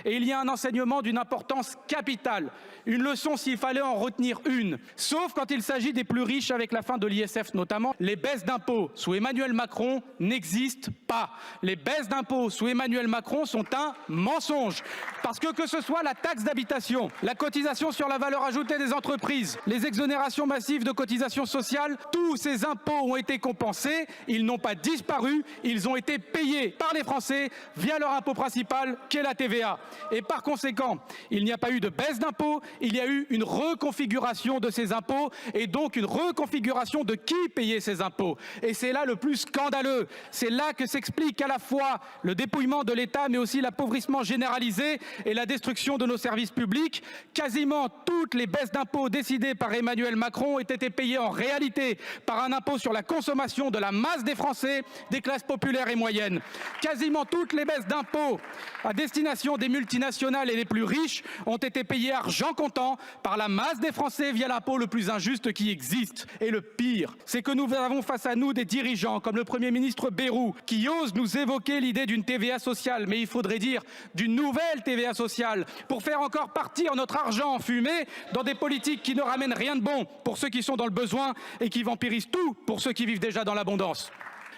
Et il y a un enseignement d'une importance capitale, une leçon s'il fallait en retenir une, sauf quand il s'agit des plus riches avec la fin de l'ISF notamment. Les baisses d'impôts sous Emmanuel Macron n'existent pas. Les baisses d'impôts sous Emmanuel Macron sont un mensonge. Parce que ce soit la taxe d'habitation, la cotisation sur la valeur ajoutée des entreprises, les exonérations massives de cotisations sociales, tous ces impôts ont été compensés, ils n'ont pas disparu, ils ont été payés par les Français via leur impôt principal qu'est la TVA. Et par conséquent, il n'y a pas eu de baisse d'impôts, il y a eu une reconfiguration de ces impôts et donc une reconfiguration de qui payait ces impôts. Et c'est là le plus scandaleux. C'est là que s'explique à la fois le dépouillement de l'État mais aussi l'appauvrissement généralisé et la destruction de nos services publics. Quasiment toutes les baisses d'impôts décidées par Emmanuel Macron ont été payées en réalité par un impôt sur la consommation de la masse des Français, des classes populaires et moyennes. Quasiment toutes les baisses d'impôts à destination des multinationales et les plus riches ont été payées argent comptant par la masse des Français via l'impôt le plus injuste qui existe. Et le pire, c'est que nous avons face à nous des dirigeants comme le Premier ministre Bayrou qui osent nous évoquer l'idée d'une TVA sociale, mais il faudrait dire d'une nouvelle TVA sociale, pour faire encore partir notre argent en fumée dans des politiques qui ne ramènent rien de bon pour ceux qui sont dans le besoin et qui vampirisent tout pour ceux qui vivent déjà dans l'abondance.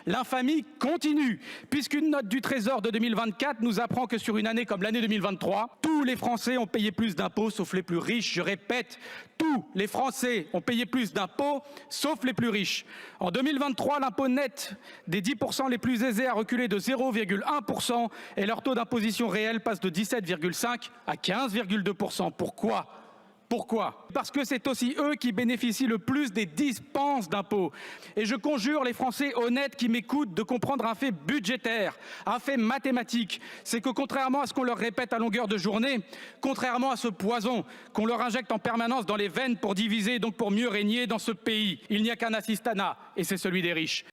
L'infamie continue, puisqu'une note du Trésor de 2024 nous apprend que sur une année comme l'année 2023, tous les Français ont payé plus d'impôts, sauf les plus riches. Je répète, tous les Français ont payé plus d'impôts, sauf les plus riches. En 2023, l'impôt net des 10% les plus aisés a reculé de 0,1% et leur taux d'imposition réel passe de 17,5 à 15,2%. Pourquoi ? Parce que c'est aussi eux qui bénéficient le plus des dispenses d'impôts. Et je conjure les Français honnêtes qui m'écoutent de comprendre un fait budgétaire, un fait mathématique. C'est que contrairement à ce qu'on leur répète à longueur de journée, contrairement à ce poison qu'on leur injecte en permanence dans les veines pour diviser et donc pour mieux régner dans ce pays, il n'y a qu'un assistanat et c'est celui des riches.